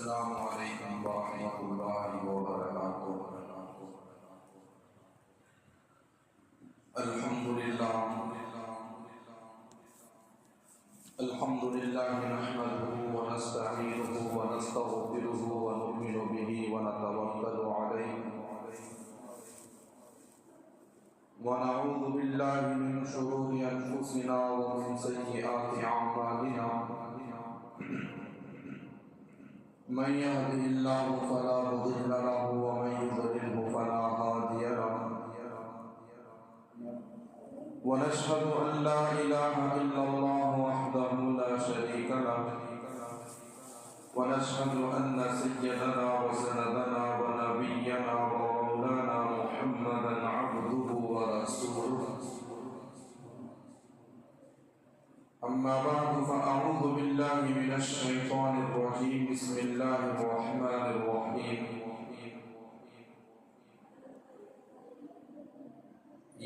السلام علیکم ورحمۃ اللہ وبرکاتہ۔ الحمدللہ نحمده ونستعینه ونستغفره ونؤمن به ونتوکل علیہ ونعوذ باللہ من شرور انفسنا ومن سیئات اعمالنا، من يهده الله فلا مضل له ومن يضلل فلا هادي له، ونشهد أن لا إله إلا الله وحده لا شريك له، ونشهد أن سيدنا وسندنا ونبينا ومولانا محمدا عبده ورسوله، أما بعد فأعوذ بالله من الشيطان الرجيم، بسم الله الرحمن الرحيم،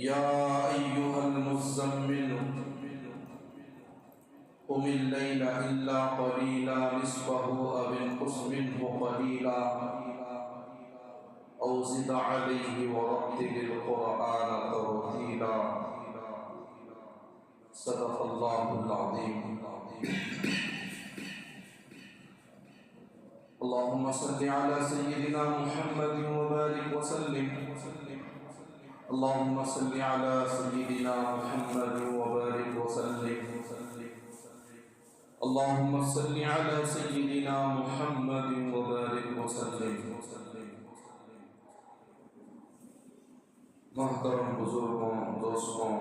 يا أيها المزمل قم الليل إلا قليلا نصفه أو انقص منه قليلا أو زد عليه ورتل القرآن ترتيلا، صدق الله العظيم۔ اللهم صل على سيدنا محمد وبارك وسلم، اللهم صل على سيدنا محمد وبارك وسلم، اللهم صل على سيدنا محمد وبارك وسلم۔ محترم بزرگوں، دوستوں،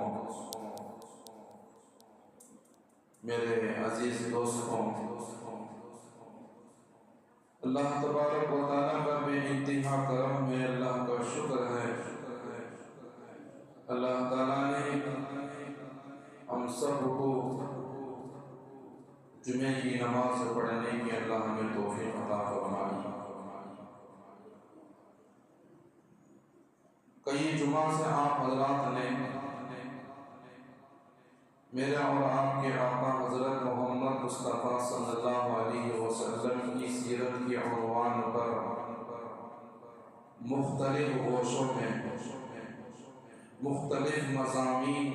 میرے عزیز دوستوں، اللہ تبارک و تعالیٰ کا بے انتہا کرم ہے، اللہ کا شکر ہے۔ اللہ تعالیٰ نے ہم سب کو جمعے کی نماز پڑھنے کی اللہ ہمیں توفیق عطا فرمائی۔ کئی جمعہ سے آپ حضرات نے میرے اور آپ کے آقا حضرت محمد مصطفیٰ صلی اللہ علیہ وسلم کی سیرت کی عنوان پر مختلف گوشوں میں مختلف مضامین،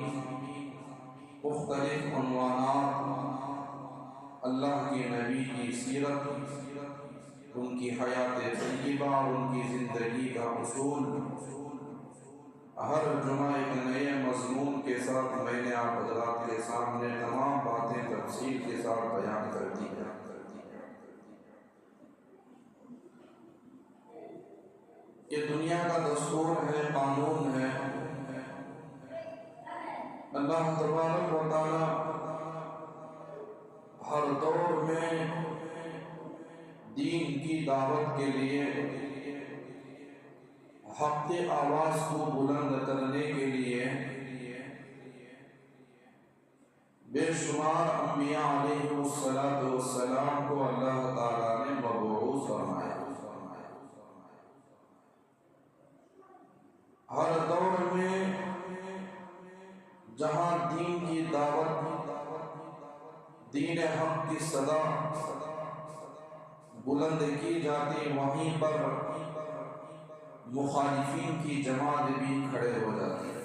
مختلف عنوانات، اللہ کے نبی کی سیرت، ان کی حیات طیبہ اور ان کی زندگی کا اصول، ہر جمعہ ایک نئے مضمون کے ساتھ میں نے آپ حضرات کے سامنے تمام باتیں تفصیل کے ساتھ بیان کر دی ہیں۔ یہ دنیا کا دستور ہے، قانون ہے۔ اللہ تبارک و تعالی ہر دور میں دین کی دعوت کے لیے، حق کی آواز کو بلند کرنے کے لیے بے شمار انبیاء علیہ السلام کو اللہ تعالیٰ نے مبعوث فرمایا۔ ہر دور میں جہاں دین کی دعوت، دین حق کی صدا بلند کی جاتی، وہیں پر مخالفین کی جماعت بھی کھڑے ہو جاتی ہے۔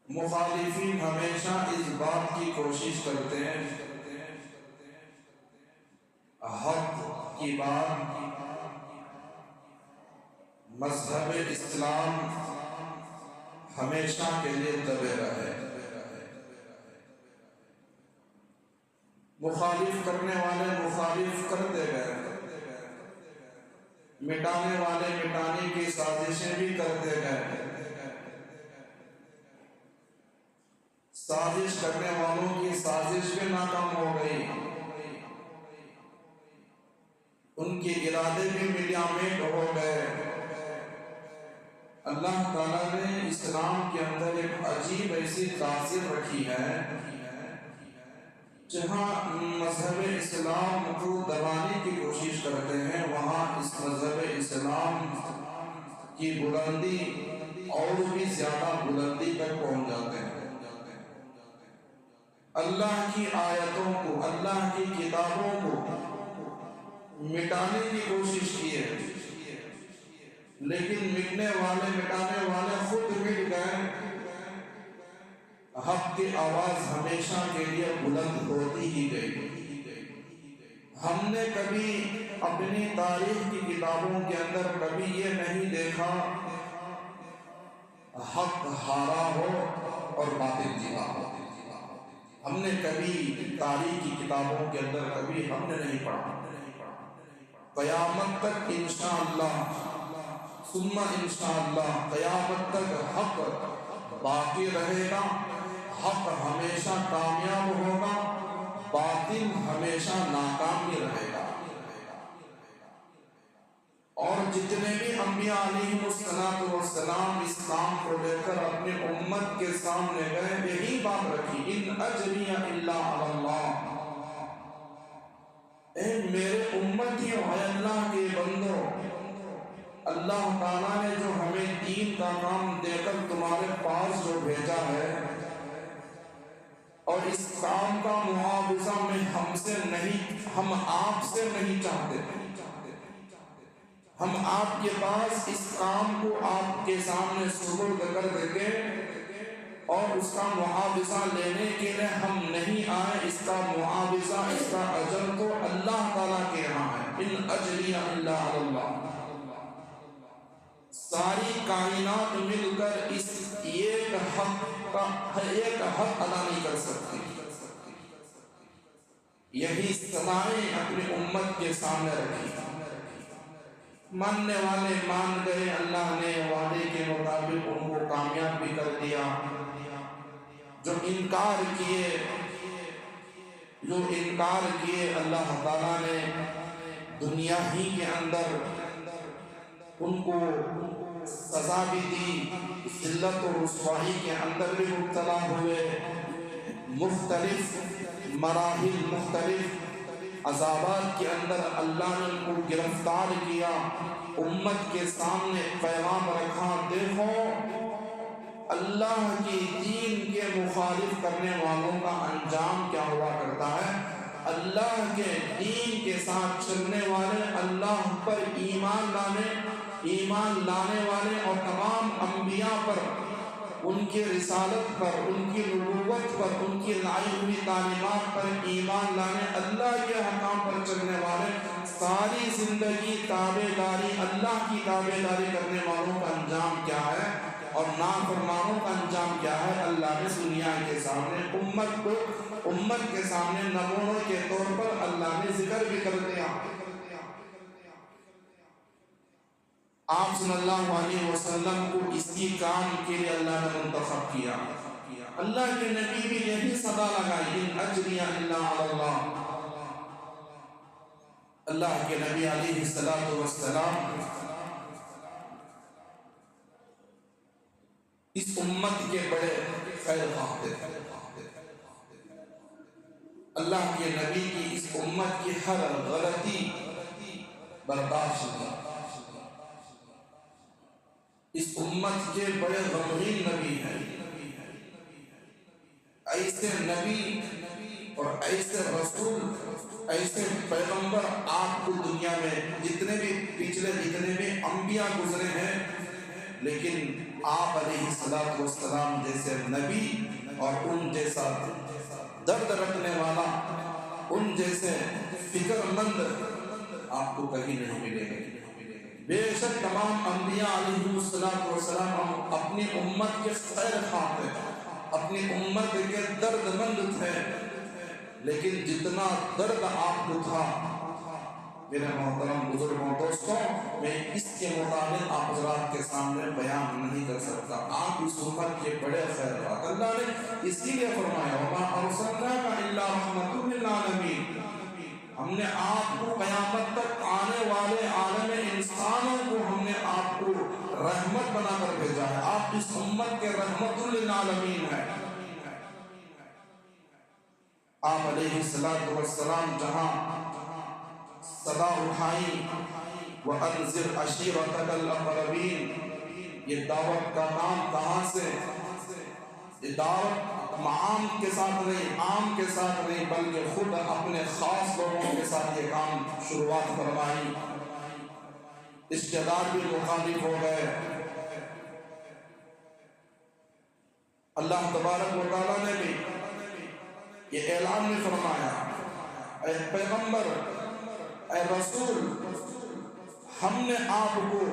مخالفین ہمیشہ اس بات کی کوشش کرتے ہیں، حق کی بات، مذہب اسلام ہمیشہ کے لیے دبے رہے۔ مخالف کرنے والے مخالف کرتے گئے، مٹانے والے مٹانے کی سازشیں بھی کرتے گئے، سازش کرنے والوں کی سازش بھی ناکام ہو گئی، ان کے ارادے بھی ملیامت ہو گئے۔ اللہ تعالیٰ نے اسلام کے اندر ایک عجیب ایسی تاثیر رکھی ہے، جہاں مذہب اسلام کو دبانے کی کوشش کرتے ہیں، وہاں اس مذہب اسلام کی بلندی اور بھی زیادہ بلندی تک پہنچ جاتے ہیں۔ اللہ کی آیتوں کو، اللہ اللہ کی کتابوں کو مٹانے کی کوشش کی ہے، لیکن مٹانے والے خود مٹ گئے۔ حق کی آواز ہمیشہ کے لیے بلند ہوتی ہی گئی۔ ہم نے کبھی اپنی تاریخ کی کتابوں کے اندر کبھی یہ نہیں دیکھا حق ہارا ہو اور باطل جیتا ہو۔ ہم نے کبھی تاریخ کی کتابوں کے اندر کبھی ہم نے نہیں پڑھا۔ قیامت تک انشاءاللہ ثم انشاءاللہ قیامت تک حق باقی رہے گا، حق ہمیشہ کامیاب ہوگا، باطل ہمیشہ ناکام ہی رہے گا۔ اور جتنے بھی انبیاء علیہ السلام اس کام کو لے کر اپنی امت کے سامنے گئے، یہی بات رکھی، ان اجری الا علی اللہ، اے میرے امتیوں، اے اللہ کے بندوں، اللہ تعالیٰ نے جو ہمیں دین کا کام دے کر تمہارے پاس جو بھیجا ہے، اور اس کام کا معاوضہ میں ہم آپ سے نہیں چاہتے، ہم آپ کے پاس اس کام کو آپ کے سامنے سپرد کر دیتے، اور اس کا معاوضہ لینے کے لیے ہم نہیں آئے۔ اس کا معاوضہ، اس کا اجر تو اللہ تعالیٰ کے یہاں ہے، ان اجری الا علی اللہ۔ ساری کائنات مل کر اس ایک حق ادا نہیں کر سکتی۔ یہی سزائیں اپنی امت کے سامنے رکھی، ماننے والے مان گئے، اللہ نے وعدے کے مطابق ان کو کامیاب بھی کر دیا۔ جو انکار کیے اللہ تعالیٰ نے دنیا ہی کے اندر ان کو سزا بھی دی، ذلت و رسوائی کے اندر بھی مبتلا ہوئے، مختلف مراحل، مختلف عذابات کے اندر اللہ نے ان کو گرفتار کیا، امت کے سامنے پیغام رکھا، دیکھو اللہ کی دین کے مخالف کرنے والوں کا انجام کیا ہوا کرتا ہے۔ اللہ کے دین کے ساتھ چلنے والے، اللہ پر ایمان لانے والے اور تمام انبیاء پر، ان کی رسالت پر، ان کی نبوت پر، ان کی لائی ہوئی تعلیمات پر ایمان لانے، اللہ کے حکام پر چلنے والے، ساری زندگی تابعداری، اللہ کی تابعداری کرنے والوں کا انجام کیا ہے، اور نافرمانوں کا انجام کیا ہے، اللہ نے دنیا کے سامنے امت کے سامنے نمونوں کے طور پر اللہ نے ذکر بھی کر دیا۔ آپ صلی اللہ علیہ وسلم کو اسی کام کے لیے اللہ نے منتخب کیا۔ اللہ کے نبی بھی یہی صدا لگائی، ان اجری الا علی اللہ۔ اللہ کے نبی علیہ السلام اس امت کے بڑے خیر خواہ تھے۔ اللہ کے نبی کی اس امت کی ہر غلطی برداشت کی۔ اس امت کے بڑے غمگین نبی ہیں۔ ایسے نبی اور ایسے رسول، ایسے پیغمبر آپ کو دنیا میں جتنے بھی انبیاء گزرے ہیں، لیکن آپ علیہ السلام جیسے نبی اور ان جیسا درد رکھنے والا، ان جیسے فکر مند آپ کو کہیں نہیں ملے گا۔ بے شک تمام انبیاء علیہ السلام اپنی امت کے خیر خواہ تھے، اپنی امت کے درد مند تھے، لیکن جتنا درد آپ کو تھا میرے محترم بزرگوں دوستوں، میں اس کے مطابق آپ حضرات کے سامنے بیان نہیں کر سکتا۔ آپ اس امت کے بڑے خیرات، اللہ نے اسی لیے فرمایا وَمَا أَرْسَلْنَاكَ إِلَّا رَحْمَةً لِّلْعَالَمِينَ، ہم نے آپ کو قیامت تک آنے والے عالم انسانوں کو ہم نے آپ کو رحمت بنا کر بھیجا ہے۔ آپ اس امت کے رحمت للعالمین ہیں۔ آپ علیہ السلام جہاں صدا اٹھائی وَأَنذِرْ عَشِيرَتَكَ الْأَقْرَبِينَ، یہ دعوت کا کام کہاں سے، یہ دعوت عام کے ساتھ نہیں بلکہ خود اپنے خاص لوگوں کے ساتھ یہ کام شروعات فرمائی. اشتدار بھی مخالف ہو گئے. اللہ تبارک و تعالیٰ نے بھی یہ اعلان میں فرمایا، اے پیغمبر، اے رسول، ہم نے آپ کو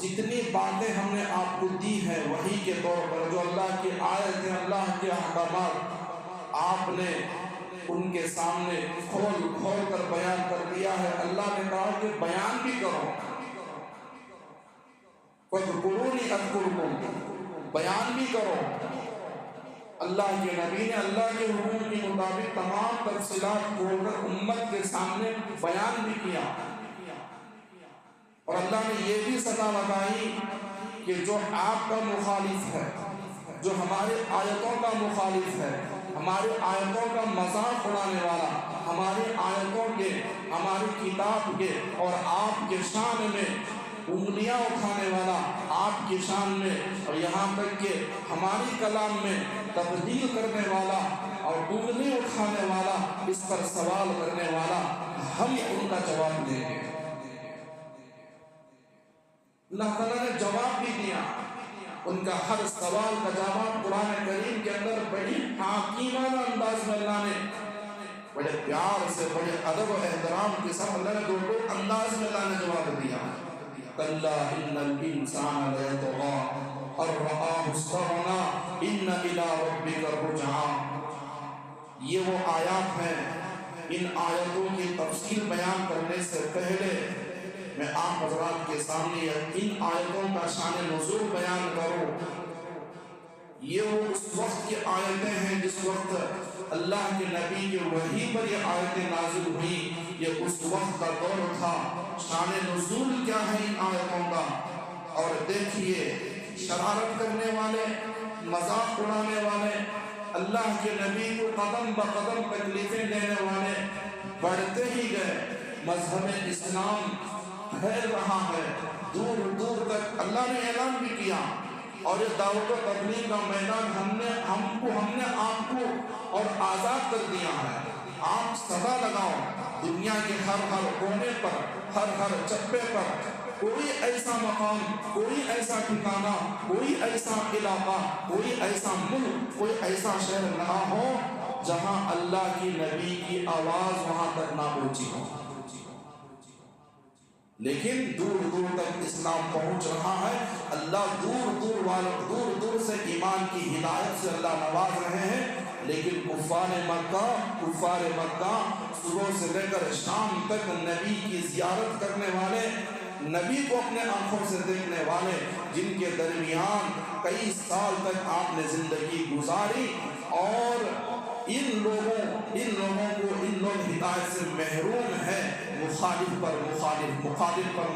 جتنی باتیں ہم نے آپ کو دی ہیں وحی کے طور پر، جو اللہ کی آیتیں، اللہ کے احکامات، آپ نے ان کے سامنے کھول کر بیان کر دیا ہے. اللہ نے کہا کہ بیان بھی کرو، فَاذْكُرُونِي أَذْكُرْكُمْ، بیان بھی کرو. اللہ کے نبی نے اللہ کے حکم کے مطابق تمام تفصیلات کھول کر امت کے سامنے بیان بھی کیا. اور اللہ نے یہ بھی سزا لگائی کہ جو آپ کا مخالف ہے، جو ہمارے آیتوں کا مخالف ہے، ہمارے آیتوں کا مذاق اڑانے والا، ہماری آیتوں کے، ہماری کتاب کے اور آپ کے شان میں انگلیاں اٹھانے والا، آپ کی شان میں اور یہاں تک کہ ہماری کلام میں تبدیل کرنے والا اور انگلی اٹھانے والا، اس پر سوال کرنے والا، ہم ان کا جواب دیں گے. اللہ تعالیٰ نے جواب بھی دیا. ان کا ہر سوال کا جواب قرآن کریم کے اندر بڑی حکیمانہ انداز میں اللہ نے بڑے پیار سے، بڑے ادب و احترام کے ساتھ اللہ نے دو انداز میں اللہ نے جواب دیا. كَلَّا إِنَّ الْإِنسَانَ لَيَطْغَىٰ أَن رَّآهُ اسْتَغْنَىٰ إِنَّ إِلَىٰ رَبِّكَ الرُّجْعَىٰ. یہ وہ آیات ہیں. ان آیتوں کی تفصیل بیان کرنے سے پہلے میں آپ حضرات کے سامنے ان آیتوں کا شان نزول بیان کروں. یہ وہ اس وقت کی آیتیں ہیں جس وقت اللہ کے نبی کے وحی پر یہ آیتیں نازل ہوئی. یہ اس وقت کا دور تھا. شان نزول کیا ہے ان آیتوں کا؟ اور دیکھیے، شرارت کرنے والے، مذاق اڑانے والے، اللہ کے نبی کو قدم بقدم تکلیفیں دینے والے بڑھتے ہی گئے. مذہب اسلام پھیل رہا ہے دور دور تک. اللہ نے اعلان بھی کیا، اور یہ دعوت و تبلیغ کا میدان ہم نے آپ کو اور آزاد کر دیا ہے. آپ صدا لگاؤ، دنیا کے ہر کونے پر، ہر چپے پر کوئی ایسا مقام، کوئی ایسا ٹھکانہ، کوئی ایسا علاقہ، کوئی ایسا ملک، کوئی ایسا شہر نہ ہو جہاں اللہ کی نبی کی آواز وہاں تک نہ پہنچی ہو. لیکن دور دور تک اسلام پہنچ رہا ہے. اللہ دور دور سے ایمان کی ہدایت سے اللہ نواز رہے ہیں. لیکن کفار مکہ صبح سے لے کر شام تک نبی کی زیارت کرنے والے، نبی کو اپنے آنکھوں سے دیکھنے والے، جن کے درمیان کئی سال تک آپ نے زندگی گزاری، اور ان لوگ ہدایت سے محروم ہیں. مخالف پر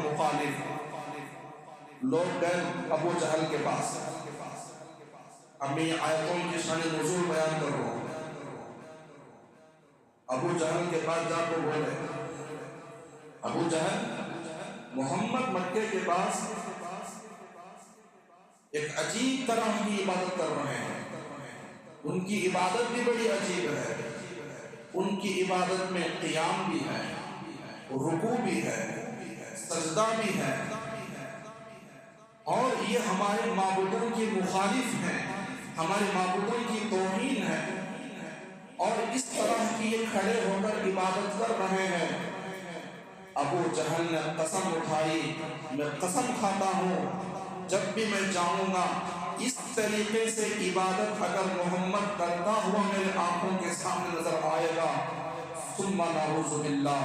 مخالف لوگ گئے ابو جہل کے پاس. اب میں آیتوں کی شان نزول بیان کر رہا ہوں. ابو جہل کے پاس جا کو بولے، ابو جہل، محمد مکے کے پاس ایک عجیب طرح کی عبادت کر رہے ہیں. ان کی عبادت بھی بڑی عجیب ہے. ان کی عبادت میں قیام بھی ہے، رکوع بھی ہے، سجدہ بھی ہے، اور یہ ہمارے معبودوں کی مخالف ہیں، ہمارے معبودوں کی توہین ہے. اور اس طرح کی یہ کھڑے ہو کر عبادت کر رہے ہیں. ابو جہل نے قسم اٹھائی، میں قسم کھاتا ہوں جب بھی میں جاؤں گا اس طریقے سے عبادت اگر محمد کرتا ہوا میرے آنکھوں کے سامنے نظر آئے گا، ثم نعوذ باللہ.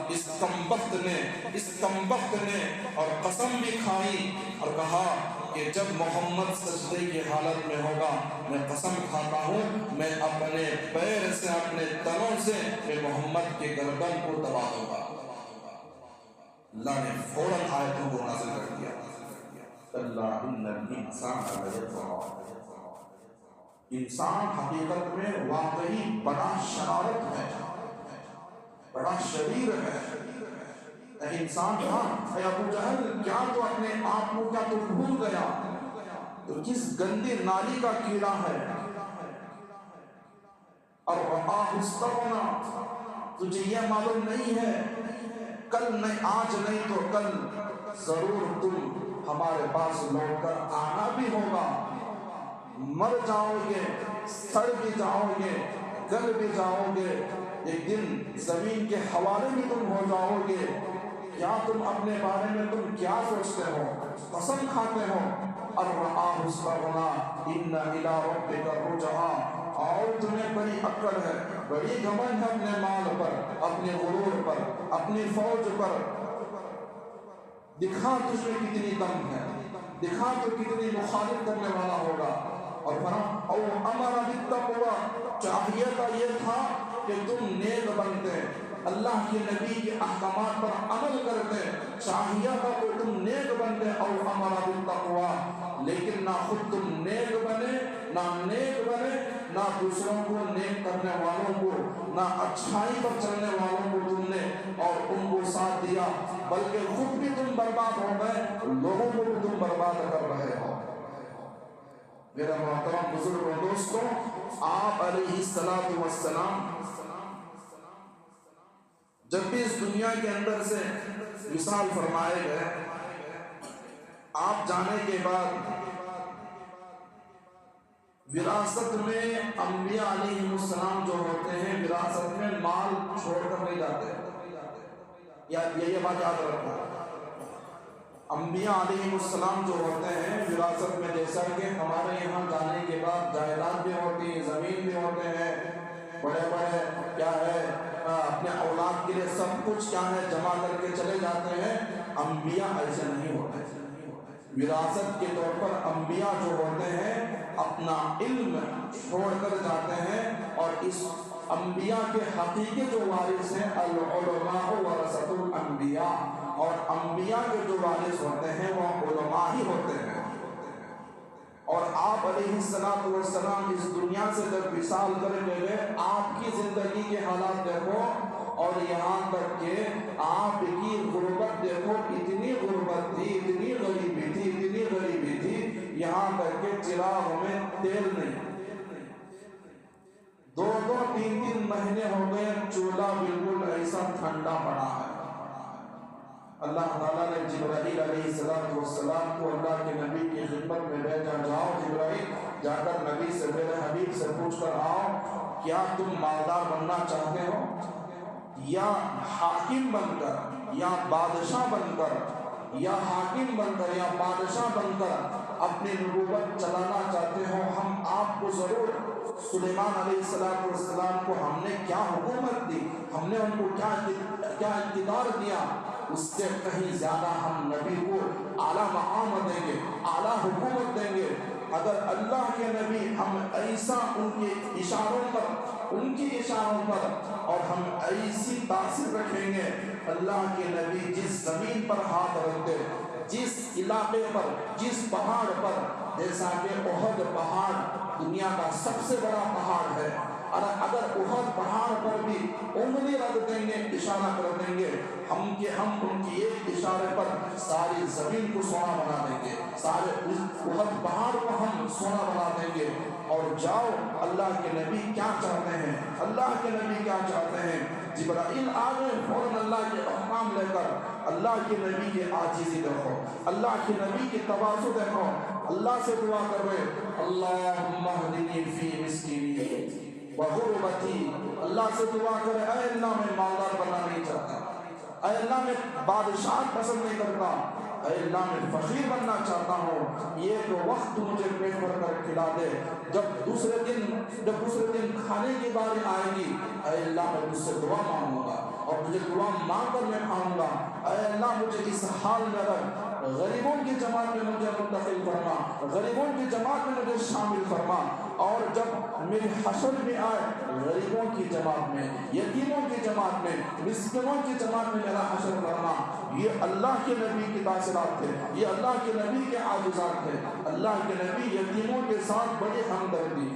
اس کمبخت نے اور قسم بھی کھائی اور کہا کہ جب محمد سجدے کی حالت میں ہوگا، میں قسم کھاتا ہوں میں اپنے پیر سے، اپنے تنوں سے میں محمد کے گردن کو دبا دوں گا. اللہ نے فوراً آیتوں کو نازل کر دیا. اللہ ان الانسان لیطغی. انسان حقیقت میں واقعی بڑا شرارت ہے، بڑا شریر ہے. اے انسان، اے ابو جہل، کیا تو اپنے آپ کو کیا تو بھول گیا تو کس گندی نالی کا کیڑا ہے. اور استغنا، تجھے یہ معلوم نہیں ہے کل نہیں، آج نہیں تو کل ضرور تم ہمارے پاس لوٹ کر آنا بھی ہوگا. مر جاؤ گے، سڑ بھی جاؤ گے، گل بھی جاؤ گے، ایک دن زمین کے حوالے بھی تم ہو جاؤ گے. کیا تم اپنے بارے میں تم کیا سوچتے ہو، قسم کھاتے ہو؟ ارآہ استغنا ان الی ربک الرجعی. اور تمہیں بڑی عقل ہے، بڑی گھمنڈ ہے اپنے مال پر، اپنے غرور پر، اپنی فوج پر. دکھا تجھ میں کتنی دم ہے، دکھا تو کتنی مخالف کرنے والا ہوگا. اور او امر بالتقوی، چاہیے تھا یہ تھا کہ تم نیک بنتے، اللہ کے نبی کے احکامات پر عمل کرتے، چاہیے تھا کہ تم نیک بنتے. او امر بالتقوی، لیکن نہ خود تم نیک بنے، نہ دوسروں کو نیک کرنے والوں کو، نہ اچھائی پر چلنے والوں کو تم نے اور ان کو ساتھ دیا، بلکہ خود بھی تم برباد ہو گئے، لوگوں کو بھی تم برباد کر رہے ہو. میرا محترم بزرگوں دوستوں، آپ علیہ السلام جب بھی اس دنیا کے اندر سے مثال فرمائے گئے، آپ جانے کے بعد وراثت میں انبیاء علیہ السلام جو ہوتے ہیں وراثت میں مال چھوڑ کر نہیں جاتے. یہ بات یاد رکھو. انبیاء علیہ السلام جو ہوتے ہیں وراثت میں، جیسا کہ ہمارے یہاں جانے کے بعد جائیداد بھی ہوتی ہے، زمین بھی ہوتے ہیں، بڑے بڑے کیا ہے اپنے اولاد کے لیے سب کچھ کیا ہے جمع کر کے چلے جاتے ہیں. انبیاء ایسے نہیں ہوتے. وراثت کے طور پر انبیاء جو ہوتے ہیں اپنا علم چھوڑ کر جاتے ہیں، اور اس انبیاء کے حقیقی جو وارث ہیں العلماء ورثۃ الانبیاء، اور انبیاء کے جو وارث ہوتے ہیں وہ علماء ہی ہوتے ہیں. اور آپ علیہ السلام اس دنیا سے جب وصال کر کے گئے، آپ کی زندگی کے حالات دیکھو، اور یہاں تک کہ آپ کی غربت دیکھو، اتنی غربت تھی، اتنی غریبی تھی، یہاں تک کہ چراغ میں تیل نہیں، 2-3 مہینے ہو گئے چولہا بالکل ایسا ٹھنڈا پڑا ہے. اللہ تعالیٰ نے جبرائیل علیہ السلام کو اللہ کے نبی کی خدمت میں بھیجا، جاؤ جبرائیل، جا کر نبی سے، میرے حبیب سے پوچھ کر آؤ، کیا تم مالدار بننا چاہتے ہو، یا حاکم بن کر، یا بادشاہ بن کر، یا حاکم بن کر، یا بادشاہ بن کر اپنی نبوت چلانا چاہتے ہو؟ ہم آپ کو ضرور، سلیمان علیہ السلام کو ہم نے کیا حکومت دی، ہم نے ان کو کیا اقتدار دیا، اس سے کہیں زیادہ ہم نبی کو اعلیٰ مقام دیں گے، اعلیٰ حکومت دیں گے. اگر اللہ کے نبی ہم ایسا ان کے اشاروں پر اور ہم ایسی تاثیر رکھیں گے، اللہ کے نبی جس زمین پر ہاتھ رکھتے، جس علاقے پر، جس پہاڑ پر، جیسا کہ احد پہاڑ دنیا کا سب سے بڑا پہاڑ ہے، اور اگر احد پہاڑ پر بھی انگلی رکھ دیں گے، اشارہ کر دیں گے، ہم ان کی ایک اشارے پر ساری زمین کو سونا بنا دیں گے، سارے احد پہاڑ کو ہم سونا بنا دیں گے. اور جاؤ، اللہ کے نبی کیا چاہتے ہیں، جبرائیل آگے فوراً اللہ کے احکام لے کر، اللہ کے نبی کی عاجزی دیکھو، اللہ کے نبی کی تواضع دیکھو، اللہ سے دعا کرے، اللہم اہدنی فی مسکنی وغربتی. اللہ سے دعا کرے، اے اللہ میں مالدار بننا نہیں چاہتا، اے اللہ میں بادشاہ پسند نہیں کرتا، اے اللہ میں فقیر بننا چاہتا ہوں، یہ تو وقت مجھے پیٹ بھر کر کھلا دے، جب دوسرے دن کھانے کی باری آئے گی، اے اللہ میں تجھ سے دعا مانگوں گا، اور تجھے دعا مانگ کر میں کھاؤں گا. اے اللہ مجھے اس حال میں رکھ، غریبوں کی جماعت میں مجھے منتقل فرما، غریبوں کی جماعت میں مجھے شامل فرما. اور جب میرے حشر میں آئے غریبوں کی جماعت میں، یتیموں کی جماعت میں، مسکینوں کی جماعت میں میرا حشر کرنا۔ یہ اللہ کے نبی کی تاثرات تھے، یہ اللہ کے نبی کے عاجزات تھے۔ اللہ کے نبی یتیموں کے ساتھ بڑی ہمدردی،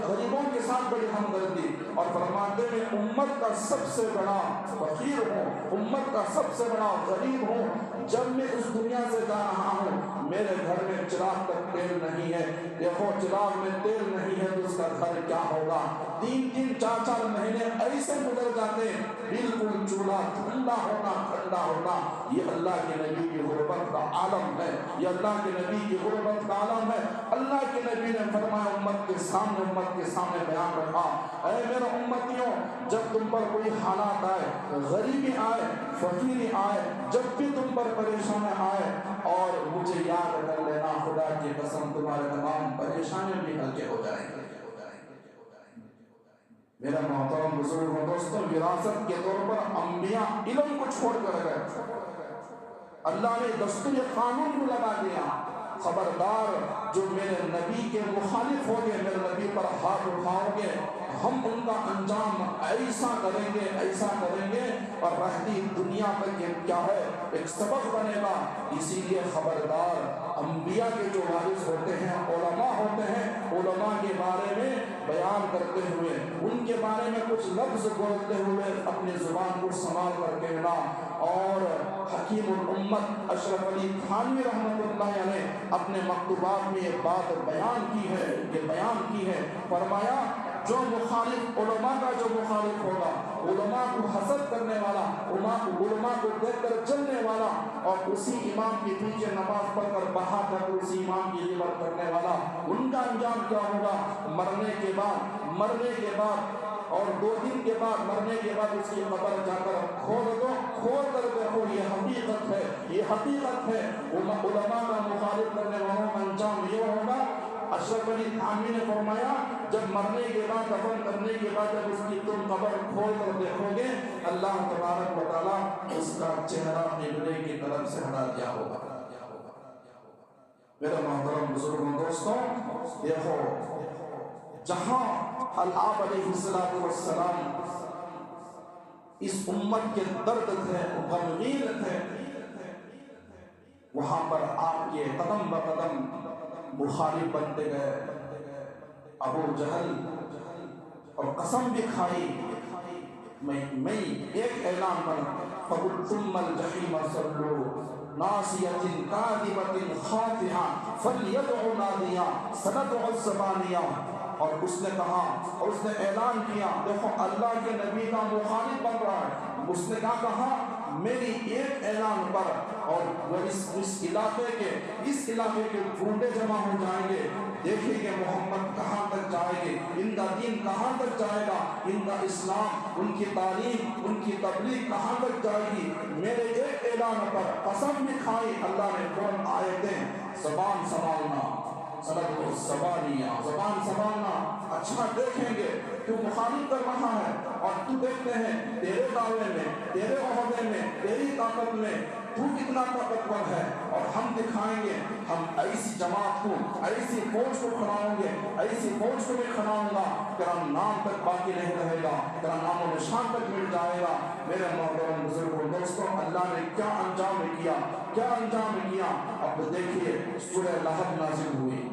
غریبوں کے ساتھ بڑی ہمدردی، اور فرماتے ہیں امت کا سب سے بڑا فقیر ہوں، امت کا سب سے بڑا غریب ہوں، جب میں اس دنیا سے جا رہا ہوں میرے گھر میں چراغ تک تیل نہیں ہے۔ دیکھو چراغ میں تیل نہیں ہے تو اس کا گھر کیا ہوگا؟ 3 4 مہینے ایسے گزر جاتے ہیں، بالکل چولہا ٹھنڈا ہونا ٹھنڈا ہونا۔ یہ اللہ کے نبی کی غربت کا عالم ہے، یہ اللہ کے نبی کی غربت کا عالم ہے۔ اللہ کے نبی نے فرمایا امت کے سامنے بیان رکھا، اے میرے امتیوں، جب تم پر کوئی حالات آئے، غریبی آئے، فقیری آئے، جب بھی تم پر پریشانی آئے، اور مجھے یاد کر لینا، خدا کی قسم تمہارے تمام پریشانی بھی ہلکے ہو جائیں گے۔ میرا محترم بزرگ و دوستوں، وراثت کے طور پر انبیاء علم کو چھوڑ کر گئے۔ اللہ نے دستور قانون کو لگا دیا، خبردار جو میرے نبی کے مخالف ہوگے، میرے نبی پر ہاتھ اٹھاؤ گے، ہم ان کا انجام ایسا کریں گے اور رہتی دنیا تک یہ کیا ہے ایک سبق بنے گا۔ اسی لیے خبردار، انبیاء کے جو وارث ہوتے ہیں علماء ہوتے ہیں، علماء کے بارے میں بیان کرتے ہوئے، ان کے بارے میں کچھ لفظ بولتے ہوئے اپنی زبان کو سنبھال کر کہنا۔ اور حکیم الامت اشرف علی تھانوی رحمۃ اللہ علیہ اپنے مکتوبات میں یہ بات بیان کی ہے، فرمایا جو مخالف علماء کا جو مخالف ہوگا، علماء کو حسد کرنے والا، علماء کو دیکھ کر جلنے والا، اور اسی امام کے پیچھے نماز پڑھ کر بہا کر اسی امام کی غیبت کرنے والا، ان کا انجام کیا ہوگا؟ مرنے کے بعد اور 2 دن کے بعد، مرنے کے بعد اس کی قبر جا کر کھول کر دیکھو، یہ حقیقت ہے۔ علماء کا مخالف کرنے والوں کا انجام یہ ہوگا۔ اشرف علی تھانوی نے فرمایا جب مرنے کے بعد، دفن کرنے کے بعد جب اس کی تم قبر کھول کر دیکھو گے، اللہ تبارک و تعالیٰ اس کا چہرہ قبلے کی طرف سے ہٹا دیا ہوگا۔ میرے محترم بزرگوں دوستوں، دیکھو جہاں آپ علیہ السلام اس امت کے درد تھے، غمگین تھے، وہاں پر آپ کے قدم بقدم مخالف بنتے گئے۔ ابو جہل اور قسم بھی کھائی، میں ایک اعلان پر فَقُلْ ثُمَّ الْجَحِيمَ صَلُّوا نَاصِيَةٍ كَاذِبَةٍ خَاطِئَةٍ فَلْيَدْعُ نَادِيَهَا سَنَدْعُ الزَّبَانِيَةَ۔ اور اس نے کہا، اور اس نے اعلان کیا، دیکھو اللہ کے نبی کا مخالف بن رہا ہے، اس نے کیا کہا؟ میری ایک اعلان پر اور وہ اس علاقے کے گونڈے جمع ہو جائیں گے، دیکھیں گے محمد کہاں تک جائے گے، ان کا دین کہاں تک جائے گا، ان کا اسلام، ان کی تعلیم، ان کی تبلیغ کہاں تک جائے گی۔ میرے ایک اعلان پر قسم بھی کھائی، اللہ نے کون آیتیں، زبان سنبھالنا، زبان سنبھالنا، اچھا دیکھیں گے تو مخالف کر رہا ہے، اور تو دیکھتے ہیں تیرے دعوے میں، تیرے عہدے میں، تیری طاقت میں تو کتنا طاقتور ہے، اور ہم دکھائیں گے، ہم ایسی جماعت کو، ایسی فوج کو کھڑاؤں گے، ایسی فوج کو بھی کھڑاؤں گا، تیرا نام تک باقی نہیں رہے گا، تیرا نام و نشان تک مل جائے گا۔ میرے محترم بزرگوں دوستوں، اللہ نے کیا انجام کیا؟ اب دیکھیے سورہ لہب نازل ہوئی،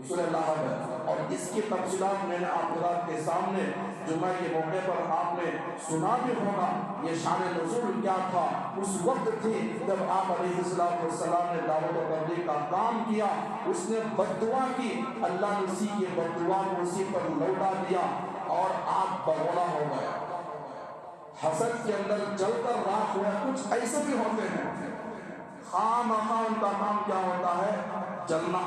سورہ لہب، اور اس کی تفصیلات میں نے آپ حضرات کے سامنے جمعہ کے موقع پر آپ نے سنا بھی ہوگا۔ یہ شان نزول کیا تھا؟ اس وقت تھی جب آپ علیہ السلام نے دعوت و تبلیغ کا کام کیا، اس نے بددعا کی، اللہ نے اسی کی بددعا کو اسی پر لوٹا دیا، اور آپ بگولا ہو گیا، حسد کے اندر جل کر راکھ ہوا۔ کچھ ایسے بھی ہوتے ہیں خام خواہ ان کا کام کیا ہوتا ہے؟ جلنا،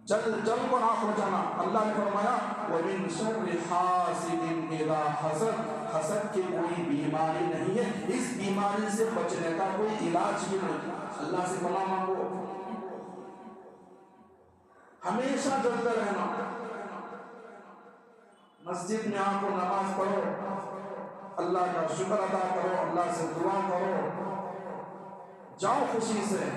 جل کو راکھ ہو جانا۔ اللہ نے فرمایا وَمِن شَرِّ حَاسِدٍ إِذَا حَسَدَ، حسد کی کوئی بیماری نہیں ہے، اس بیماری سے بچنے کا کوئی علاج بھی نہیں۔ اللہ سے پناہ مانگو، ہمیشہ جلتے رہنا، مسجد میں آ کو نماز پڑھو، اللہ کا شکر ادا کرو، اللہ سے دعا کرو، جاؤ خوشی سے،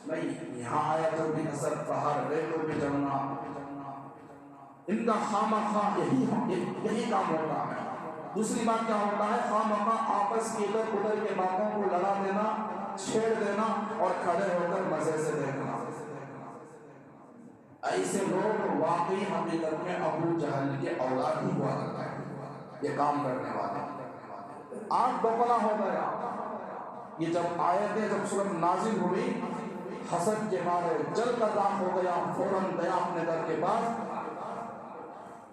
نہیں یہاں آیا تو بھی حسد، باہر گئے تو بھی جلنا، ان کا خواہ یہی کام ہوتا ہے۔ دوسری بات کیا ہوتا ہے؟ خواہ آپس کی ادھر ادھر کے باتوں کو لڑا دینا، چھیڑ دینا اور کھڑے ہو کر مزے سے دیکھنا۔ ایسے لوگ واقعی حقیقت میں ابو جہل کے اولاد ہی ہوا کرتا ہے، یہ کام کرنے والا آنکھ بوقلا ہو گیا۔ یہ جب آیتیں جب سورت نازل ہوئی، حسد کے مارے جل کر راکھ ہو گیا، فوراً گیا اپنے گھر کے پاس۔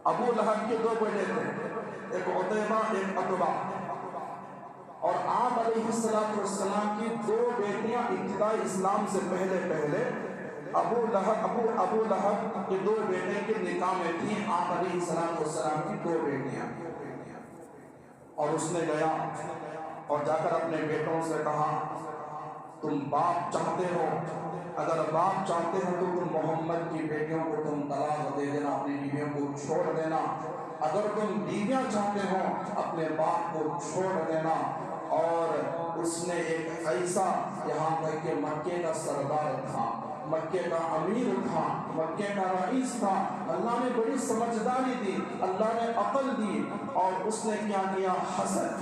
ابو لہب کے دو بیٹے تھے، ایک عتیبہ ایک عتبہ، اور آپ علیہ السلام کی دو بیٹیاں ابتدائی اسلام سے پہلے ابو لہب کے دو بیٹے کے نکاح میں تھی آپ علیہ السلام کی دو بیٹیاں۔ اور اس نے گیا اور جا کر اپنے بیٹوں سے کہا، تم باپ چاہتے ہو، اگر باپ چاہتے ہو تو تم محمد کی بیٹیوں کو تم طلاق دے دینا، اپنی بیویوں کو چھوڑ دینا، اگر تم بیویاں چاہتے ہو اپنے باپ کو چھوڑ دینا۔ اور اس نے ایک ایسا، یہاں تک کہ مکے کا سردار تھا، مکے کا امیر تھا، مکے کا رئیس تھا، اللہ نے بڑی سمجھداری دی، اللہ نے عقل دی، اور اس نے کیا کیا؟ حسد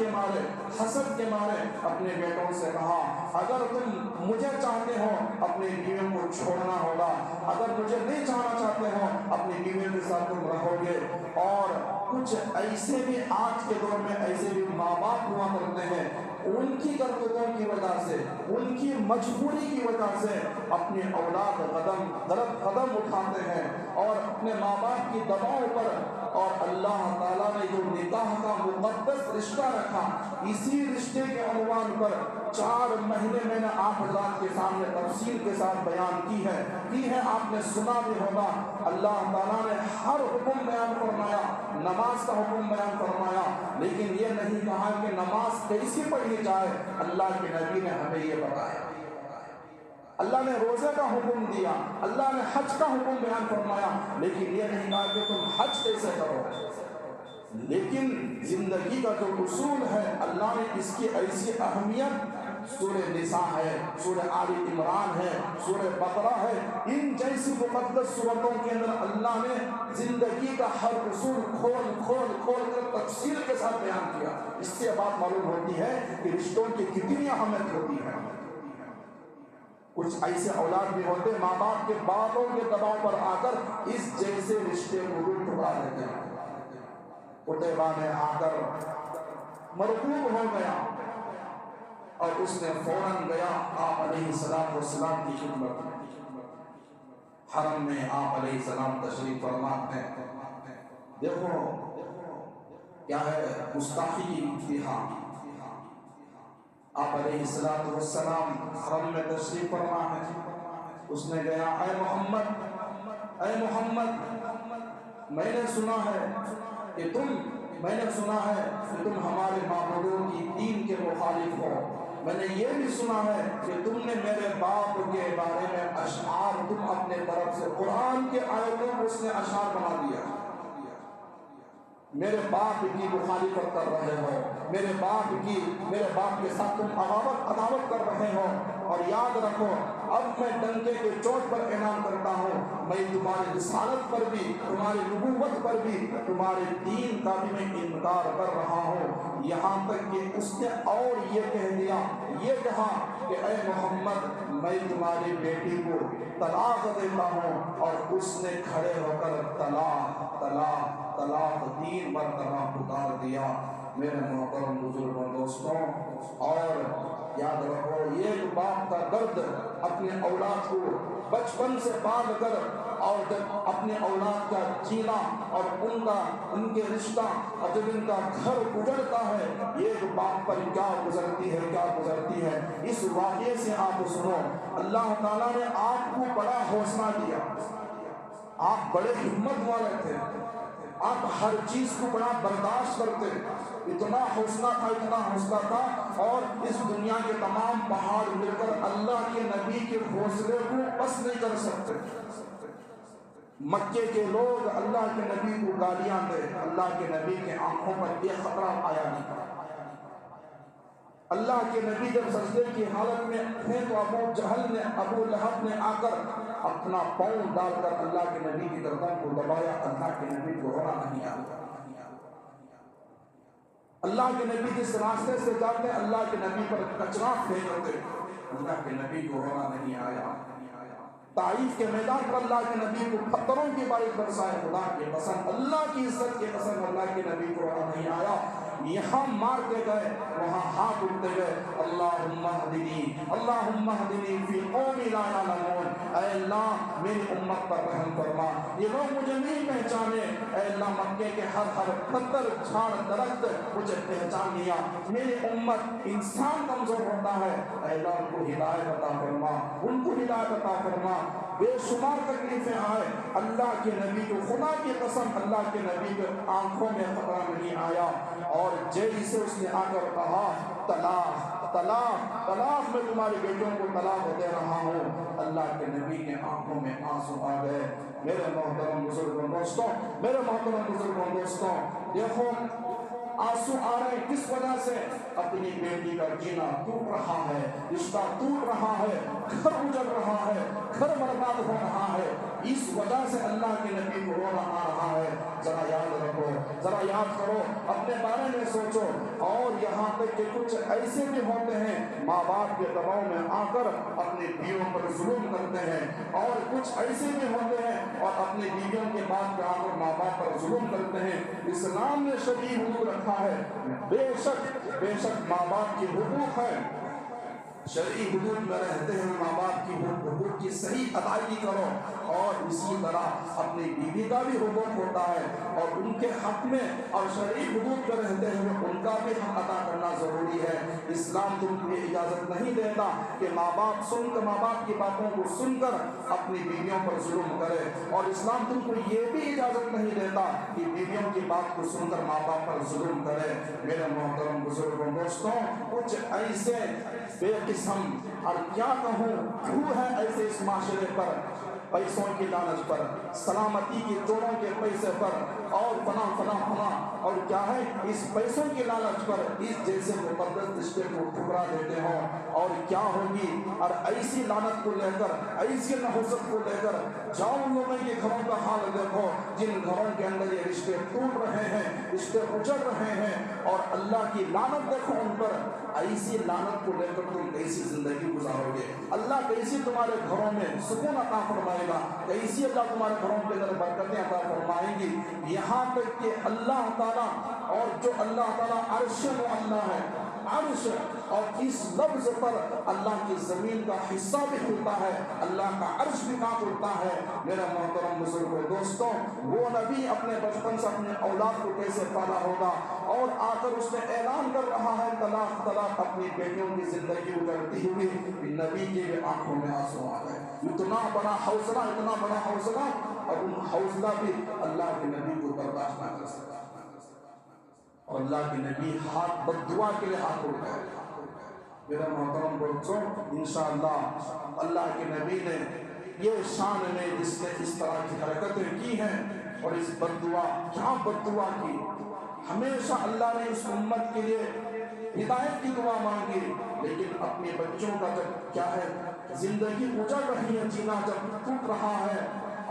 کے مارے اپنے بیٹوں سے کہا، اگر تم مجھے چاہتے ہو اپنی بیویوں کو چھوڑنا ہوگا، اگر مجھے نہیں چاہنا چاہتے ہو اپنی بیویوں کے ساتھ تم رہو گے۔ اور کچھ ایسے بھی آج کے دور میں ایسے بھی ماں باپ ہوا کرتے ہیں، ان کی کرتوتوں کی وجہ سے، ان کی مجبوری کی وجہ سے اپنے اولاد غلط قدم اٹھاتے ہیں، اور اپنے ماں باپ کی دباؤ پر، اور اللہ تعالیٰ نے جو نکاح کا مقدس رشتہ رکھا، اسی رشتے کے عنوان پر 4 مہینے میں نے آپ حضرات کے سامنے تفصیل کے ساتھ بیان کی ہے، آپ نے سنا بھی ہوگا۔ اللہ تعالیٰ نے ہر حکم بیان فرمایا، نماز کا حکم بیان فرمایا، لیکن یہ نہیں کہا کہ نماز کیسے پڑھی جائے، اللہ کے نبی نے ہمیں یہ بتایا۔ اللہ نے روزے کا حکم دیا، اللہ نے حج کا حکم بیان فرمایا، لیکن یہ نہیں کہا کہ تم حج کیسے کرو۔ لیکن زندگی کا جو اصول ہے، اللہ نے اس کی ایسی اہمیت، سورہ نساء ہے، سورہ آل عمران ہے، سورہ بقرہ ہے، ان جیسی مقدس سورتوں کے اندر اللہ نے زندگی کا ہر اصول کھول کر تفصیل کے ساتھ بیان کیا۔ اس سے بات معلوم ہوتی ہے کہ رشتوں کی کتنی اہمیت ہوتی ہے۔ کچھ ایسے اولاد بھی ہوتے ماں باپ کے باتوں کے دباؤ پر آ کر اس جیسے رشتے کو بھی ٹھکرا دیتے ہیں۔ عتیبہ نے آ کر مرغوب ہو گیا، اور اس نے فوراً گیا آپ علیہ السلام کی خدمت میں۔ حرم میں آپ علیہ السلام تشریف فرما ہیں، دیکھو کیا ہے گستاخی کی انتہا۔ آپ علیہ السلام حرم میں تشریف فرما ہے، اس نے گیا، اے محمد، میں نے سنا ہے کہ تم ہمارے معبودوں کی دین کے مخالف ہو، میں نے یہ بھی سنا ہے کہ تم نے میرے باپ کے بارے میں اشعار، تم اپنے طرف سے قرآن کے آیتوں کو اس نے اشعار بنا دیا، میرے باپ کی مخالفت کر رہے ہو، میرے باپ کے ساتھ تم عداوت کر رہے ہو، اور یاد رکھو اب میں ڈنکے کے چوٹ پر اعلان کرتا ہوں، میں تمہاری رسالت پر بھی، تمہاری نبوت پر بھی، تمہارے دین کا بھی میں انکار کر رہا ہوں۔ یہاں تک کہ اس نے اور یہ کہا کہ اے محمد، میں تمہاری بیٹی کو طلاق دیتا ہوں، اور اس نے کھڑے ہو کر طلاق 3 مرتبہ پکار دیا۔ میرے محترم بزرگوں دوستوں، اور یاد رکھو ایک باپ کا درد اپنے اولاد کو بچپن سے پال کر، اور جب اپنے اولاد کا جینا اور ان کے رشتہ اور جب ان کا گھر گزرتا ہے، ایک باپ پر کیا گزرتی ہے، اس واقعے سے آپ سنو۔ اللہ تعالیٰ نے آپ کو بڑا حوصلہ دیا، آپ بڑے ہمت والے تھے، آپ ہر چیز کو بڑا برداشت کرتے، اتنا حوصلہ تھا، اور اس دنیا کے تمام پہاڑ مل کر اللہ کے نبی کے حوصلے کو بس نہیں کر سکتے۔ مکے کے لوگ اللہ کے نبی کو گالیاں دے، اللہ کے نبی کے آنکھوں پر یہ خطرہ آیا نہیں، اللہ کے نبی جب سجدے کی حالت میں تھے تو ابو لہب نے آ کر اپنا پاؤں ڈال کر اللہ کے نبی کی گردن کو دبایا. اللہ کے نبی کو رونا نہیں آیا. اللہ کے نبی جس راستے سے جاتے اللہ کے نبی پر کچرا پھینکتے, اللہ کے نبی کو رونا نہیں آیا. طائف کے میدان پر اللہ کے نبی کو پتھروں کی بارش برسائے, خدا کی قسم, اللہ کی عزت کی قسم, اللہ کے نبی کو رونا نہیں آیا. یہاں مارتے گئے, وہاں ہاتھ اٹھتے گئے, اللہم اہدنی فی قوم لا یعلمون, اے اللہ میری امت پر رحم فرما, یہ لوگ مجھے نہیں پہچانے. اے اللہ مکے کے ہر پتھر جھاڑ درخت مجھے پہچان لیا. میری امت انسان کمزور ہوتا ہے, اے اللہ ان کو ہدایت عطا فرما, ان کو ہدایت عطا فرما. بے شمار تکلیفیں آئے, اللہ کے نبی کو, خدا کی قسم اللہ کے نبی کے آنکھوں میں خطرہ نہیں آیا. اور جیل سے اس نے آ کر کہا طلاق طلاق طلاق, میں تمہاری بیٹوں کو طلاق دے رہا ہوں. اللہ کے نبی کے آنکھوں میں آنسو آ گئے. میرے محترم بزرگوں دوستوں, میرے محترم بزرگوں دوستوں, دیکھو آنسو آ رہے کس وجہ سے؟ اپنی بیٹی کا جینا ٹوٹ رہا ہے, رشتہ ٹوٹ رہا ہے, گھر اجڑ رہا ہے, گھر برباد ہو رہا ہے. اس وجہ سے اللہ کے نبی کو رونا آ رہا ہے. ذرا یاد رکھو, ذرا یاد کرو, اپنے بارے میں سوچو. اور یہاں تک کہ کچھ ایسے بھی ہوتے ہیں ماں باپ کے دباؤ میں آ کر اپنی بیویوں پر ظلم کرتے ہیں, اور کچھ ایسے بھی ہوتے ہیں اور اپنی بیویوں کے بعد آ کر ماں باپ پر ظلم کرتے ہیں. اسلام نے شرعی حدود رکھا ہے. بے شک ماں باپ کی حقوق ہے, شرعی حدود میں رہتے ہیں. ماں باپ کی حقوق کی صحیح ادائیگی کرو. اور اسی طرح اپنی بیوی کا بھی حقوق ہوتا ہے, اور ان کے حق میں اور شرعی حدود میں رہتے ہوئے ان کا بھی حق ادا کرنا ضروری ہے. اسلام تم کو یہ اجازت نہیں دیتا کہ ماں باپ کی باتوں کو سن کر اپنی بیویوں پر ظلم کرے, اور اسلام تم کو یہ بھی اجازت نہیں دیتا کہ بیویوں کی بات کو سن کر ماں باپ پر ظلم کرے. میرے محترم بزرگوں دوستوں, کچھ ایسے بے قسم, اور کیا کہوں, کیوں ہے ایسے اس معاشرے پر, پیسوں کی لالچ پر, سلامتی کے چوروں کے پیسے پر, اور فنا اور کیا ہے اس پیسوں کی لالچ پر اس جیسے مقدس رشتے کو ٹھکرا دیتے ہو. اور کیا ہوگی, اور ایسی لعنت کو لے کر, ایسی نحوست کو لے کر جاؤ لوگوں کے گھروں کا حال دیکھو, جن گھروں کے اندر یہ رشتے ٹوٹ رہے ہیں, رشتے اجڑ رہے ہیں, اور اللہ کی لعنت دیکھو ان پر. ایسی لعنت کو لے کر تم کیسی زندگی گزارو گے؟ اللہ کیسی تمہارے گھروں میں سکون عطا فرمائے گا؟ کیسی اللہ تمہارے گھروں کے اندر برکتیں عطا فرمائیں گی؟ یہاں تک کہ اللہ تعالیٰ, اور جو اللہ تعالیٰ عرش معلیٰ ہے, عرش, اور اس لفظ پر اللہ کی زمین کا حصہ بھی کھلتا ہے, اللہ کا عرش بھی کانپ اٹھتا ہے. میرا محترم بزرگوں دوستوں, وہ نبی اپنے بچپن سے اپنے اولاد کو کیسے پالا ہوگا, اور آ کر اس نے اعلان کر رہا ہے طلاق طلاق, اپنی بیٹیوں کی زندگی اجڑتی ہوئی. نبی کی بھی آنکھوں میں آنسو آ گئے. اتنا بڑا حوصلہ, اور ان حوصلہ بھی اللہ کے نبی کو برداشت نہ کر سکا, اور اللہ کے نبی ہاتھ بددعا کے لیے ہاتھ اٹھ گئے. میرا محترم دوستوں, انشاءاللہ اللہ کے نبی نے یہ شان میں جس نے اس طرح کی حرکتیں کی ہیں, اور اس بددعا, کیا بددعا کی, ہمیشہ اللہ نے اس امت کے لیے ہدایت کی دعا مانگی, لیکن اپنے بچوں کا جب کیا ہے زندگی اجڑ رہی ہے, جینا جب ٹوٹ رہا ہے,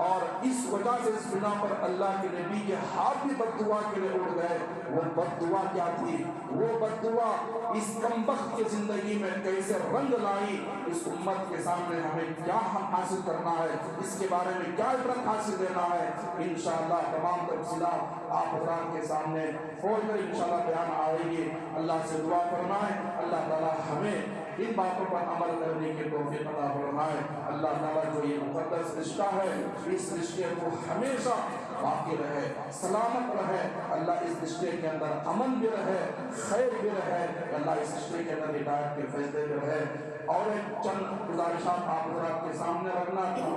اور اس وجہ سے اس بنا پر اللہ کے نبی کے ہاتھ بھی بددعا کے لیے اٹھ گئے. وہ بددعا کیا تھی؟ وہ بددعا اس کمبخت کی زندگی میں کیسے رنگ لائی, اس امت کے سامنے ہمیں کیا حاصل کرنا ہے, اس کے بارے میں کیا عبرت حاصل دینا ہے, انشاءاللہ تمام تفصیلات آپ حضرات کے سامنے کھول کر انشاءاللہ بیان آئے گی. اللہ سے دعا فرمائیں اللہ تعالی ہمیں ان باتوں پر عمل کرنے کی توفیق عطا فرمائے. اللہ تعالیٰ جو یہ مقدس رشتہ ہے, اس رشتے کو ہمیشہ باقی رہے, سلامت رہے. اللہ اس رشتے کے اندر امن بھی رہے, خیر بھی رہے. اللہ اس رشتے کے اندر ہدایت کے فیصلے بھی رہے. اور ایک چند گزارشات آپ حضرات کے سامنے رکھنا تھا,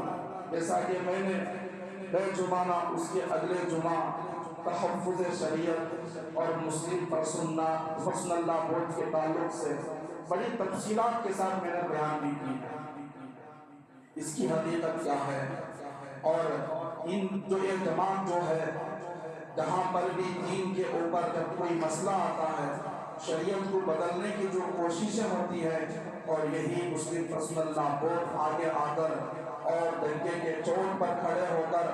جیسا کہ میں نے جمعہ اس کے اگلے جمعہ تحفظ شریعت اور مسلم پرسنل لا بورڈ کے تعلق سے بڑی تفصیلات کے ساتھ میں نے بیان بھی کی, اس کی حقیقت کیا ہے, اور ان جو ایک جماعت جو ہے جہاں پر بھی دین کے اوپر جب کوئی مسئلہ آتا ہے شریعت کو بدلنے کی جو کوششیں ہوتی ہیں، اور یہی مسلم پرسنل لا بورڈ آگے آ کر اور ڈنڈے کے چوٹ پر کھڑے ہو کر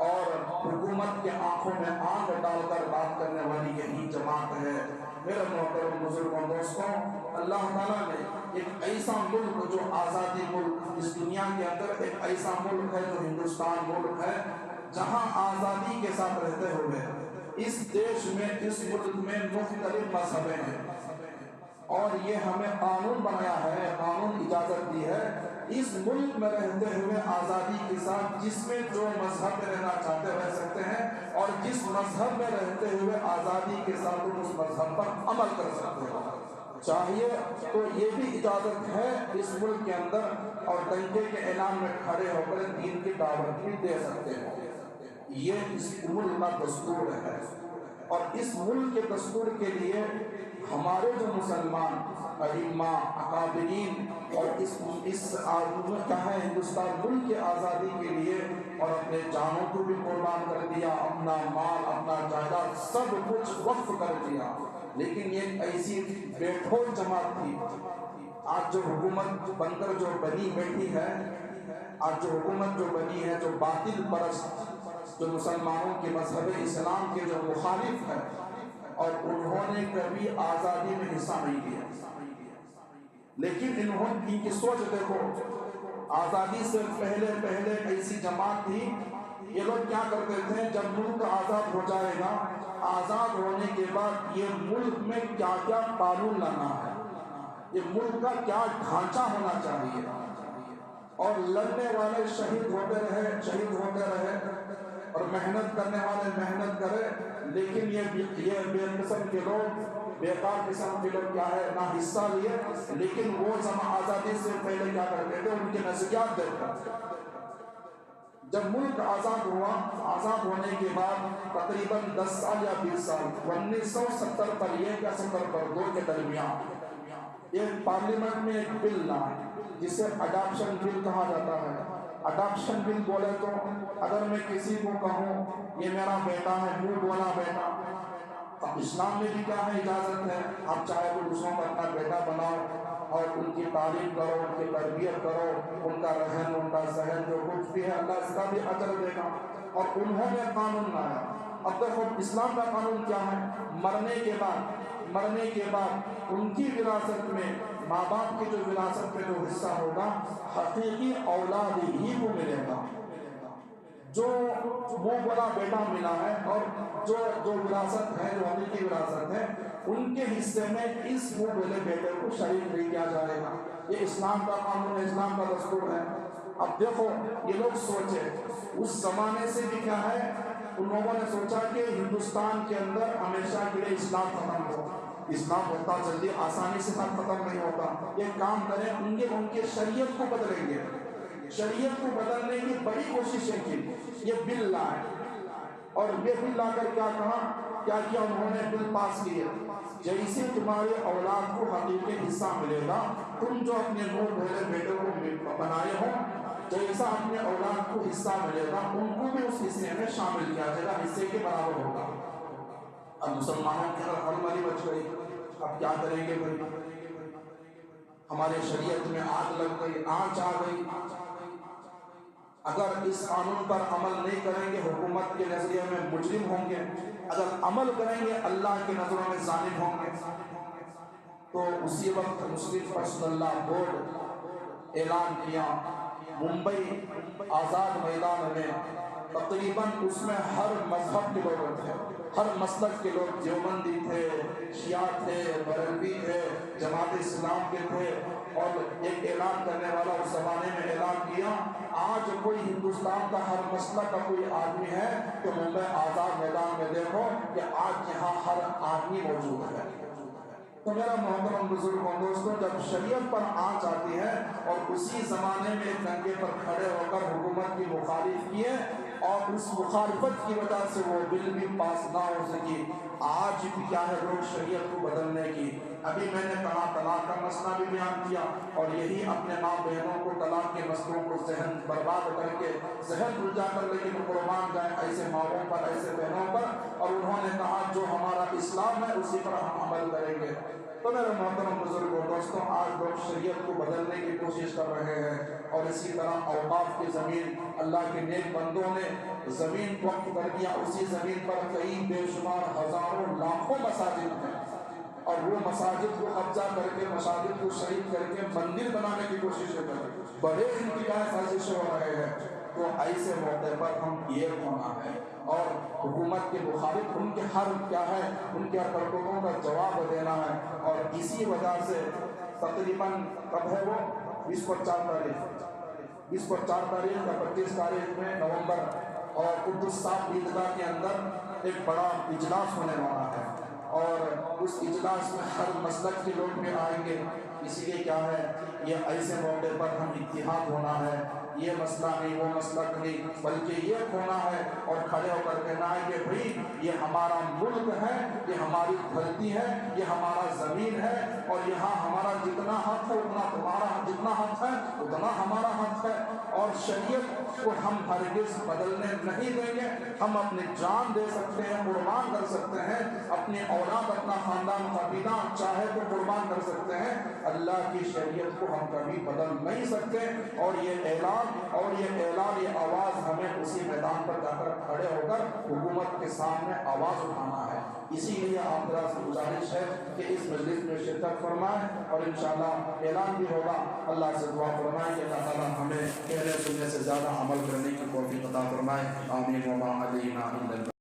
اور حکومت کے آنکھوں میں آنکھ ڈال کر بات کرنے والی یہی جماعت ہے۔ میرے محترم بزرگوں دوستوں، اللہ تعالیٰ نے ایک ایسا ملک جو آزادی ملک، اس دنیا کے اندر ایک ایسا ملک ہے جو ہندوستان ملک ہے، جہاں آزادی کے ساتھ رہتے ہوئے اس دیش میں، اس ملک میں مختلف مذہبیں ہیں، اور یہ ہمیں قانون بنایا ہے، قانون اجازت دی ہے اس ملک میں رہتے ہوئے آزادی کے ساتھ جس میں جو مذہب میں رہنا چاہتے رہ سکتے ہیں، اور جس مذہب میں رہتے ہوئے آزادی کے ساتھ اس مذہب پر عمل کر سکتے ہیں۔ چاہیے تو یہ بھی اجازت ہے اس ملک کے اندر، اور ڈنڈے کے اعلان میں کھڑے ہو کر دین کی دعوت بھی دے سکتے ہیں۔ یہ اس ملک کا دستور ہے، اور اس ملک کے دستور کے لیے ہمارے جو مسلمان ائمہ اکابرین اور اس کیا ہے ہندوستان ملک کی آزادی کے لیے اور اپنے جانوں کو بھی قربان کر دیا، اپنا مال، اپنا جائیداد سب کچھ وقف کر دیا، لیکن یہ ایسی بے ٹھول جماعت تھی۔ آج جو حکومت بن کر جو بنی بیٹھی ہے، آج جو حکومت جو بنی ہے، جو باطل پرست، جو مسلمانوں کے مذہب اسلام کے جو مخالف ہے، اور انہوں نے کبھی آزادی میں حصہ نہیں لیا، لیکن ان کی سوچ دیکھو، آزادی سے پہلے ایسی جماعت تھی، یہ لوگ کیا کرتے تھے، جب ملک آزاد ہو جائے گا، آزاد ہونے کے بعد یہ ملک میں کیا کیا قانون لانا ہے، یہ ملک کا کیا ڈھانچہ ہونا چاہیے، اور لڑنے والے شہید ہوتے رہے اور محنت کرنے والے محنت کرے، لیکن یہ بے قسم کے لوگ، بیکار قسم کے لوگ کیا ہے، نہ حصہ لیے، لیکن وہ آزادی سے پہلے کیا کرتے تھے، ان کے نظریات دیکھتے۔ جب ملک آزاد ہوا، آزاد ہونے کے بعد تقریباً 10 سال یا 20 سال 1970 پر یہ کیا 70 پر 2 کے درمیان ایک پارلیمنٹ میں ایک بل لایا جسے اڈاپشن بل کہا جاتا ہے۔ اڈاپشن بل بولے تو اگر میں کسی کو کہوں یہ میرا بیٹا ہے، منہ بولا بیٹا، اب اسلام میں بھی کیا ہے، اجازت ہے، آپ چاہے تو دوسروں کا اپنا بیٹا بناؤ اور ان کی تعلیم کرو، ان کی تربیت کرو، ان کا رہن، ان کا سہن، جو کچھ بھی ہے اللہ اس کا بھی اجر دے گا۔ اور انہوں نے قانون لایا۔ اب دیکھو اسلام کا قانون کیا ہے، مرنے کے بعد ان کی وراثت میں، ماں باپ کی جو وراثت میں جو حصہ ہوگا، حقیقی اولاد ہی کو ملے گا۔ جو منہ بولا بیٹا ملا ہے اور جو وراثت ہے، جو حقیقی وراثت ہے، ان کے حصے میں اس منہ بولے بیٹے کو شریک نہیں کیا جائے گا۔ یہ اسلام کا قانون ہے، اسلام کا دستور ہے۔ اب دیکھو یہ لوگ سوچے، اس زمانے سے بھی کیا ہے، ان لوگوں نے سوچا کہ ہندوستان کے اندر ہمیشہ کے لیے اسلام ختم ہو۔ اسلام ہوتا جلدی آسانی سے ختم نہیں ہوتا، یہ کام کریں، ان کے شریعت کو بدلیں گے، شریعت کو بدلنے کی بڑی کوششیں کی۔ یہ بل لائے، اور یہ بل لا کر کیا کیا انہوں نے بل پاس کیے، جیسے تمہارے اولاد کو حقیقی حصہ ملے گا، تم جو اپنے منہ بھولے بیٹوں کو بنائے ہو، جیسا اپنے اولاد کو حصہ ملے گا ان کو بھی اس حصے میں شامل کیا جائے گا، حصے کے برابر ہوگا۔ اب مسلمانوں کی طرف ہماری بچ گئی، اب کیا کریں گے بھائی، ہمارے شریعت میں آگ لگ گئی، آنچ آ گئی۔ اگر اس قانون پر عمل نہیں کریں گے حکومت کے نظریے میں مجرم ہوں گے، اگر عمل کریں گے اللہ کی نظروں میں ظالم ہوں گے۔ تو اسی وقت مسلم پرسنل لا بورڈ اعلان کیا، ممبئی آزاد میدان میں تقریباً اس میں ہر مذہب کے لوگ تھے، ہر مسلک کے لوگ، دیوبندی تھے، شیعہ تھے، بریلوی تھے، جماعت اسلام کے تھے، اور ایک اعلان کرنے والا اس زمانے میں اعلان کیا، آج کوئی ہندوستان کا ہر مسلک کا کوئی آدمی ہے تو ممبئی آزاد میدان میں دیکھو کہ آج یہاں ہر آدمی موجود ہے۔ تو میرا محترم بزرگوں دوستوں، جب شریعت پر آنچ آتی ہے اور اسی زمانے میں دنگے پر کھڑے ہو کر حکومت کی مخالف کیے اور اس مخالفت کی وجہ سے وہ بل بھی پاس نہ ہو سکی، آج بھی کیا ہے لوگ شریعت کو بدلنے کی۔ ابھی میں نے کہا طلاق کا مسئلہ بھی بیان کیا، اور یہی اپنے ماں بہنوں کو طلاق کے مسئلوں کو ذہن برباد کر کے ذہن الجھا کر، لیکن قربان جائیں ایسے ماؤں پر، ایسے بہنوں پر، اور انہوں نے کہا جو ہمارا اسلام ہے اس اسی پر ہم عمل کریں گے۔ تو میرے محترم بزرگوں دوستوں، آج لوگ شریعت کو بدلنے کی کوشش کر رہے ہیں، اور اسی طرح اوقاف کی زمین اللہ کے نیک بندوں نے زمین وقف کر دیا، اسی زمین پر کئی بے شمار ہزاروں لاکھوں مساجد ہیں، اور وہ مساجد کو قبضہ کر کے، مساجد کو شہید کر کے مندر بنانے کی کوشش کر رہے ہیں، بڑے ان کی سازشیں ہو رہے ہیں۔ تو ایسے موقع پر ہم یہ ہونا ہے اور حکومت کے مخالف ان کے حرف کیا ہے، ان کے حرکتوں کا جواب دینا ہے۔ اور اسی وجہ سے تقریباً کب ہے وہ 20 کو 4 تاریخ یا 25 تاریخ میں نومبر، اور قدس صاحب عیدگاہ کے اندر ایک بڑا اجلاس ہونے والا ہے، اور اس اجلاس میں ہر مسلک کے لوگ بھی آئیں گے۔ اسی لیے کیا ہے، یہ ایسے موقع پر ہم اتحاد ہونا ہے، یہ مسئلہ نہیں وہ مسلک نہیں، بلکہ یہ ہونا ہے اور کھڑے ہو کر کہنا ہے کہ بھئی یہ ہمارا ملک ہے، یہ ہماری دھرتی ہے، یہ ہمارا زمین ہے، اور یہاں ہمارا جتنا حق ہے اتنا تمہارا، جتنا حق ہے اتنا ہمارا حق ہے، اور شریعت کو ہم ہرگز بدلنے نہیں دیں گے۔ ہم اپنی جان دے سکتے ہیں، قربان کر سکتے ہیں، اپنی اولاد، اپنا خاندان، قبیلہ چاہے تو قربان کر سکتے ہیں، اللہ کی شریعت کو ہم کبھی بدل نہیں سکتے۔ اور یہ اعلان، یہ آواز ہمیں اسی میدان پر جا کر کھڑے ہو کر حکومت کے سامنے آواز اٹھانا ہے۔ اسی لیے آپ ذرا سے گزارش ہے کہ اس مجلس میں شرکت فرمائیں، اور انشاءاللہ اعلان بھی ہوگا۔ اللہ سے دعا فرمائیں کہ اللہ تعالیٰ ہمیں کہنے سننے سے زیادہ عمل کرنے کی توفیق عطا فرمائے۔ آمین و ما علینا الا